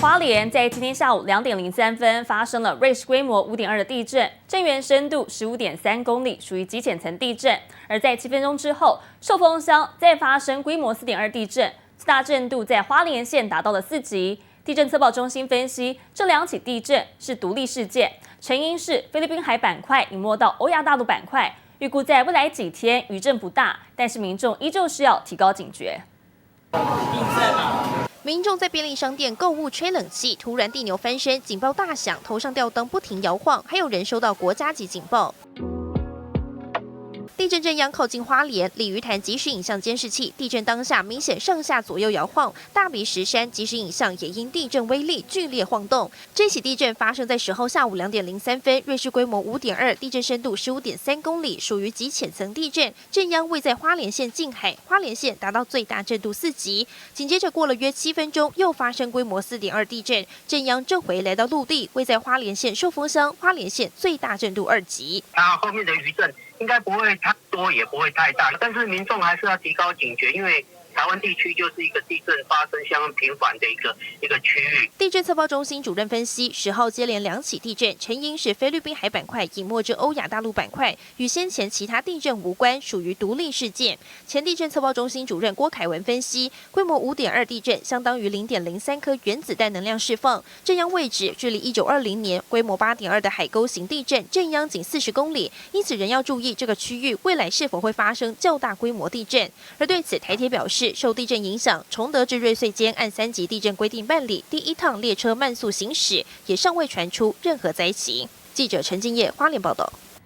花莲在今天下午2点03分发生了瑞士规模5.2的地震，震源深度15.3公里，属于极浅层地震。而在7分钟之后，寿丰乡再发生规模4.2地震，最大震度在花莲县达到了4级。地震测报中心分析，这2起地震是独立事件，成因是菲律宾海板块隐没到欧亚大陆板块，预估在未来几天余震不大，但是民众依旧是要提高警觉。民众在便利商店购物吹冷气，突然地牛翻身，警报大响，头上吊灯不停摇晃，还有人收到国家级警报。地震震央靠近花莲，鲤鱼潭即时影像监视器，地震当下明显上下左右摇晃。大鼻石山即时影像也因地震威力剧烈晃动。这起地震发生在10号下午2点03分，瑞士规模5.2，地震深度15.3公里，属于极浅层地震。震央位在花莲县近海，花莲县达到最大震度4级。紧接着过了约7分钟，又发生规模4.2地震，震央这回来到陆地，位在花莲县寿丰乡，花莲县最大震度2级。它后面的余震应该不会太多，也不会太大，但是民众还是要提高警觉，因为台湾地区就是一个地震发生相当频繁的一个区域。地震测报中心主任分析，10号接连2起地震，成因是菲律宾海板块隐没至欧亚大陆板块，与先前其他地震无关，属于独立事件。前地震测报中心主任郭凯文分析，规模5.2地震相当于0.03颗原子弹能量释放，震央位置距离1920年规模8.2的海沟型地震震央仅40公里，因此仍要注意这个区域未来是否会发生较大规模地震。而对此，台铁表示，受地震影响，崇德至瑞穗间按3级地震规定办理第1趟列车慢速行驶，也尚未传出任何灾情。记者陈敬业花莲报道。